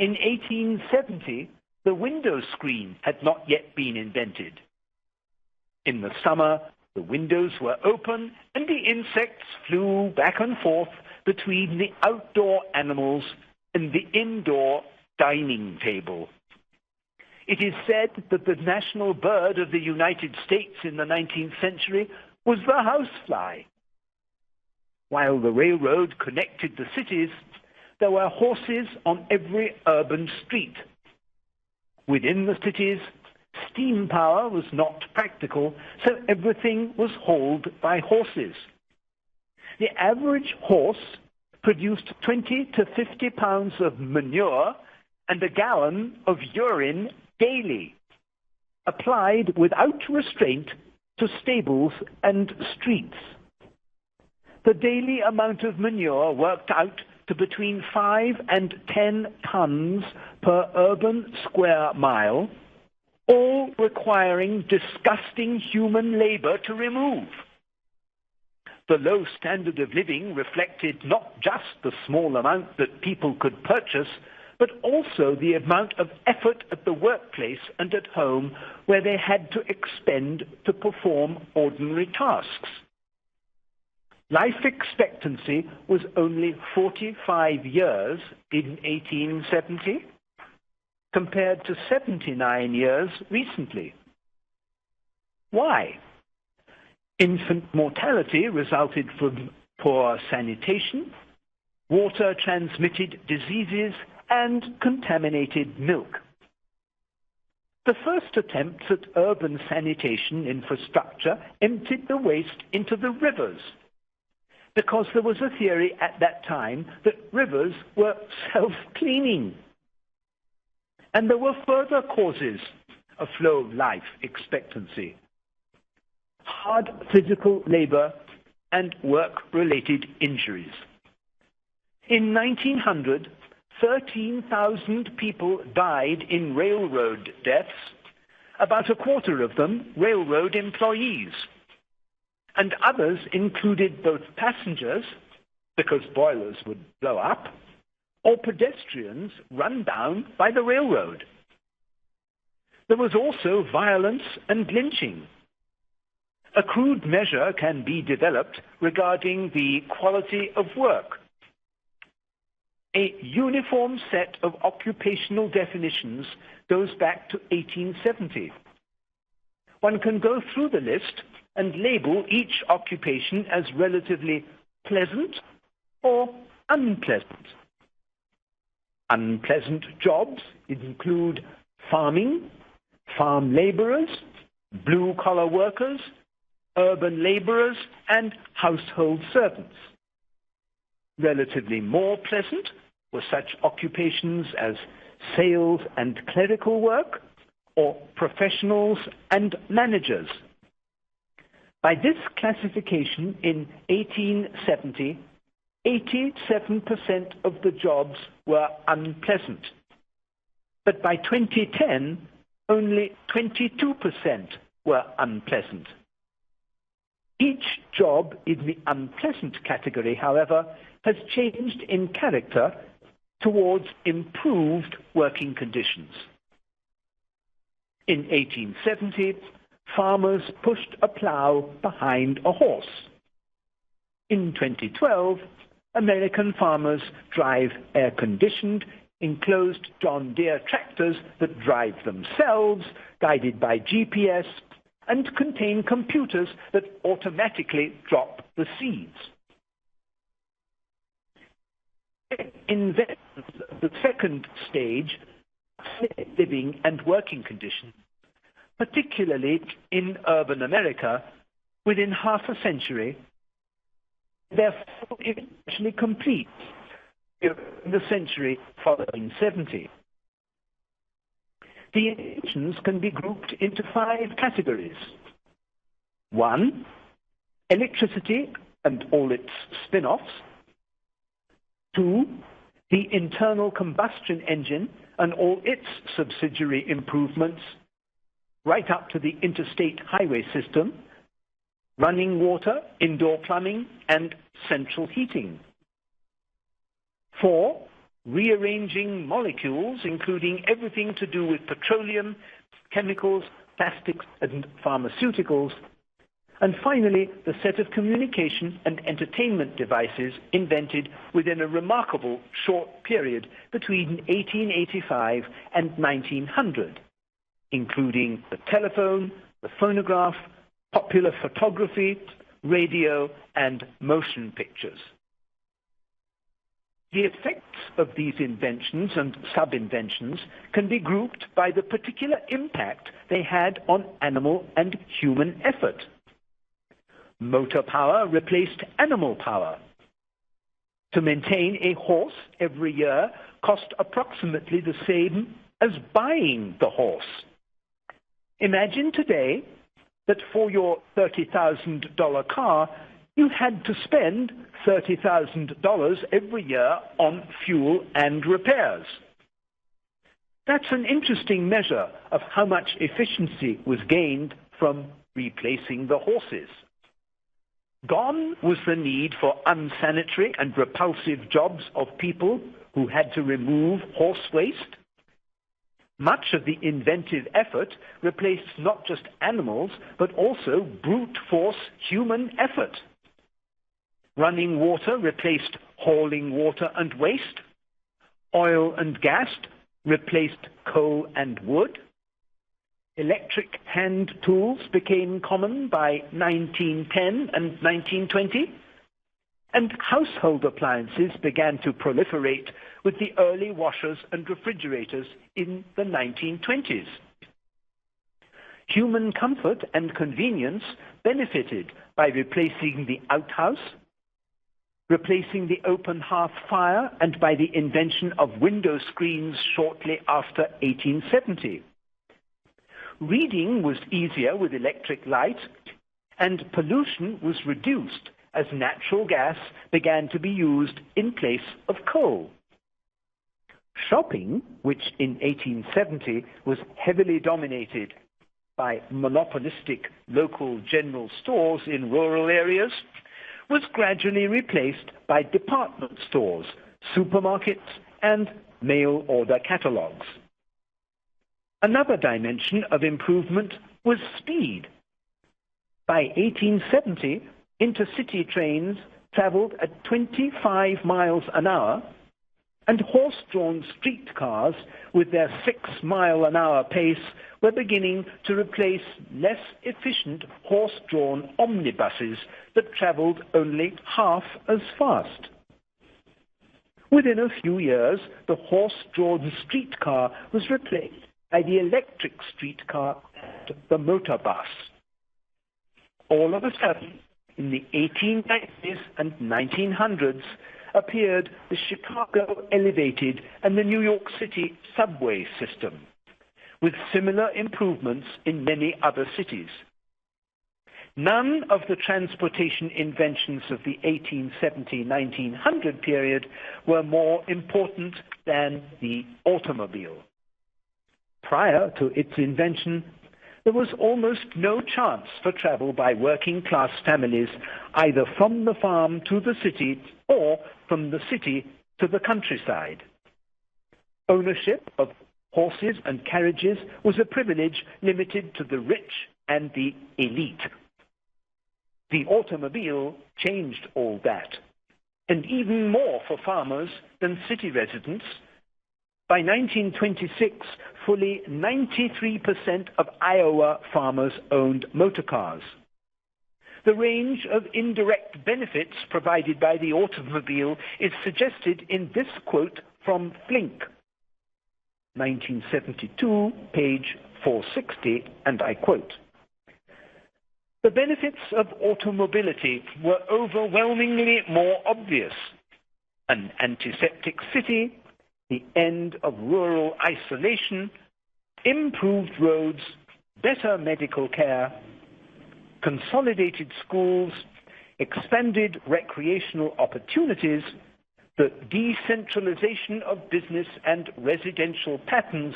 In 1870, the window screen had not yet been invented. In the summer, the windows were open and the insects flew back and forth between the outdoor animals and the indoor dining table. It is said that the national bird of the United States in the 19th century was the housefly. While the railroad connected the cities, there were horses on every urban street. Within the cities, steam power was not practical, so everything was hauled by horses. The average horse produced 20 to 50 pounds of manure and a gallon of urine daily, applied without restraint to stables and streets. The daily amount of manure worked out to between 5 and 10 tons per urban square mile, all requiring disgusting human labor to remove. The low standard of living reflected not just the small amount that people could purchase, but also the amount of effort at the workplace and at home where they had to expend to perform ordinary tasks. Life expectancy was only 45 years in 1870, compared to 79 years recently. Why? Infant mortality resulted from poor sanitation, water-transmitted diseases, and contaminated milk. The first attempts at urban sanitation infrastructure emptied the waste into the rivers, because there was a theory at that time that rivers were self-cleaning. And there were further causes of low life expectancy: hard physical labor and work-related injuries. In 1900, 13,000 people died in railroad deaths, about a quarter of them railroad employees. And others included both passengers, because boilers would blow up, or pedestrians run down by the railroad. There was also violence and lynching. A crude measure can be developed regarding the quality of work. A uniform set of occupational definitions goes back to 1870. One can go through the list and label each occupation as relatively pleasant or unpleasant. Unpleasant jobs include farming, farm laborers, blue-collar workers, urban laborers, and household servants. Relatively more pleasant were such occupations as sales and clerical work, or professionals and managers. By this classification in 1870, 87% of the jobs were unpleasant. But by 2010, only 22% were unpleasant. Each job in the unpleasant category, however, has changed in character towards improved working conditions. In 1870, farmers pushed a plow behind a horse. In 2012, American farmers drive air-conditioned, enclosed John Deere tractors that drive themselves, guided by GPS, and contain computers that automatically drop the seeds. Inventions of the second stage, living and working conditions, particularly in urban America, within half a century, therefore eventually complete in the century following 70. The inventions can be grouped into 5 categories. 1, electricity and all its spin-offs. 2, the internal combustion engine and all its subsidiary improvements, right up to the interstate highway system, running water, indoor plumbing, and central heating. 4, rearranging molecules, including everything to do with petroleum, chemicals, plastics, and pharmaceuticals, and finally, the set of communication and entertainment devices invented within a remarkable short period between 1885 and 1900, including the telephone, the phonograph, popular photography, radio, and motion pictures. The effects of these inventions and sub-inventions can be grouped by the particular impact they had on animal and human effort. Motor power replaced animal power. To maintain a horse every year cost approximately the same as buying the horse. Imagine today that for your $30,000 car, you had to spend $30,000 every year on fuel and repairs. That's an interesting measure of how much efficiency was gained from replacing the horses. Gone was the need for unsanitary and repulsive jobs of people who had to remove horse waste. Much of the inventive effort replaced not just animals, but also brute force human effort. Running water replaced hauling water and waste. Oil and gas replaced coal and wood. Electric hand tools became common by 1910 and 1920, and household appliances began to proliferate with the early washers and refrigerators in the 1920s. Human comfort and convenience benefited by replacing the outhouse, replacing the open hearth fire, and by the invention of window screens shortly after 1870. Reading was easier with electric light, and pollution was reduced as natural gas began to be used in place of coal. Shopping, which in 1870 was heavily dominated by monopolistic local general stores in rural areas, was gradually replaced by department stores, supermarkets, and mail-order catalogs. Another dimension of improvement was speed. By 1870, intercity trains traveled at 25 miles an hour, and horse-drawn streetcars with their 6-mile-an-hour pace were beginning to replace less efficient horse-drawn omnibuses that traveled only half as fast. Within a few years, the horse-drawn streetcar was replaced by the electric streetcar and the motor bus. All of a sudden, in the 1890s and 1900s, appeared the Chicago Elevated and the New York City subway system, with similar improvements in many other cities. None of the transportation inventions of the 1870-1900 period were more important than the automobile. Prior to its invention, there was almost no chance for travel by working-class families either from the farm to the city or from the city to the countryside. Ownership of horses and carriages was a privilege limited to the rich and the elite. The automobile changed all that, and even more for farmers than city residents. By 1926, fully 93% of Iowa farmers owned motor cars. The range of indirect benefits provided by the automobile is suggested in this quote from Flink, 1972, page 460, and I quote, "The benefits of automobility were overwhelmingly more obvious. An antiseptic city, the end of rural isolation, improved roads, better medical care, consolidated schools, expanded recreational opportunities, the decentralization of business and residential patterns,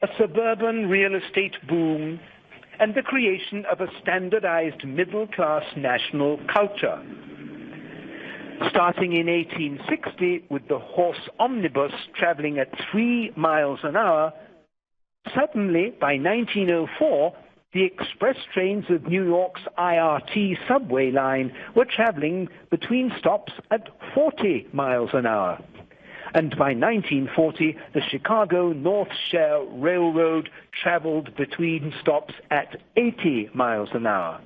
a suburban real estate boom, and the creation of a standardized middle-class national culture." starting in 1860 with the horse omnibus traveling at 3 miles an hour. Suddenly, by 1904, the express trains of New York's IRT subway line were traveling between stops at 40 miles an hour. And by 1940, the Chicago North Shore Railroad traveled between stops at 80 miles an hour.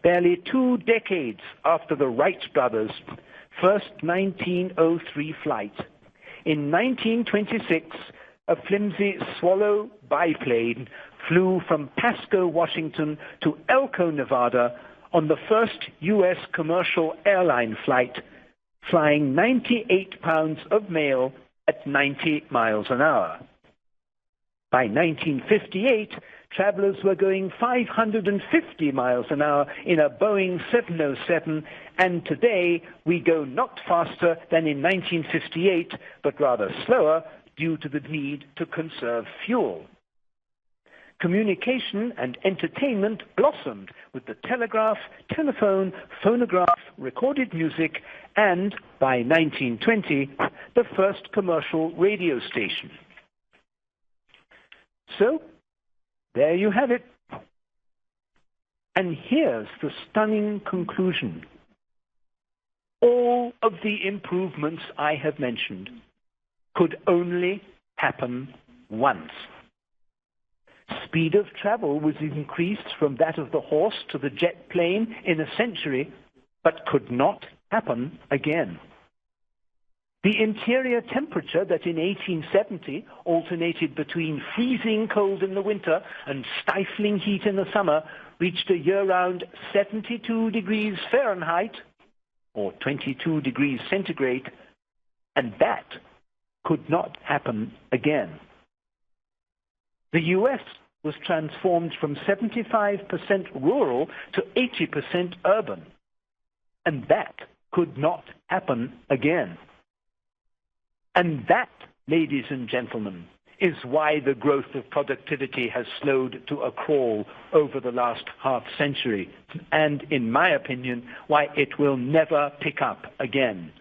Barely 2 decades after the Wright brothers' first 1903 flight, in 1926, a flimsy Swallow biplane flew from Pasco, Washington to Elko, Nevada on the first U.S. commercial airline flight, flying 98 pounds of mail at 90 miles an hour. By 1958, travelers were going 550 miles an hour in a Boeing 707, and today we go not faster than in 1958, but rather slower due to the need to conserve fuel. Communication and entertainment blossomed with the telegraph, telephone, phonograph, recorded music, and, by 1920, the first commercial radio station. So, there you have it. And here's the stunning conclusion. All of the improvements I have mentioned could only happen once. Speed of travel was increased from that of the horse to the jet plane in a century, but could not happen again. The interior temperature that in 1870 alternated between freezing cold in the winter and stifling heat in the summer reached a year-round 72 degrees Fahrenheit, or 22 degrees centigrade, and that could not happen again. The U.S. was transformed from 75% rural to 80% urban, and that could not happen again. And that, ladies and gentlemen, is why the growth of productivity has slowed to a crawl over the last half-century, and, in my opinion, why it will never pick up again.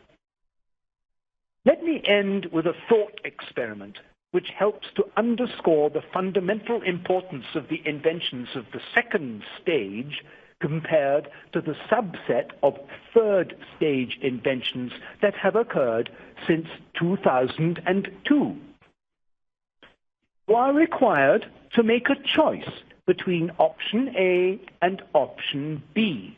Let me end with a thought experiment which helps to underscore the fundamental importance of the inventions of the second stage compared to the subset of third stage inventions that have occurred since 2002. You are required to make a choice between option A and option B.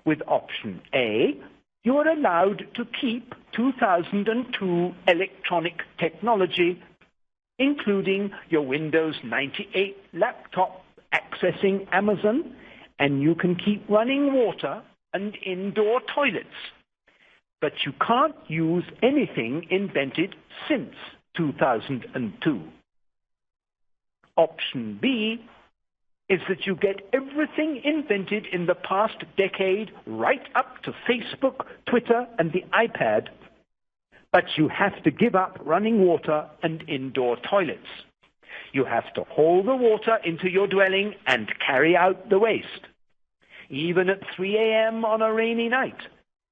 With option A, you are allowed to keep 2002 electronic technology, including your Windows 98 laptop accessing Amazon, and you can keep running water and indoor toilets. But you can't use anything invented since 2002. Option B is that you get everything invented in the past decade right up to Facebook, Twitter, and the iPad, but you have to give up running water and indoor toilets. You have to haul the water into your dwelling and carry out the waste. Even at 3 a.m. on a rainy night,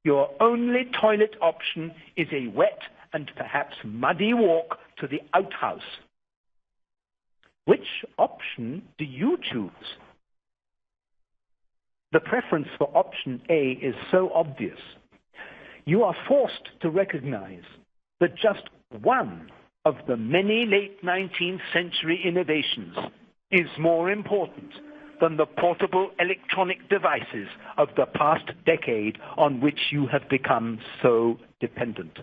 your only toilet option is a wet and perhaps muddy walk to the outhouse. Which option do you choose? The preference for option A is so obvious. You are forced to recognize that just one of the many late 19th century innovations is more important than the portable electronic devices of the past decade on which you have become so dependent.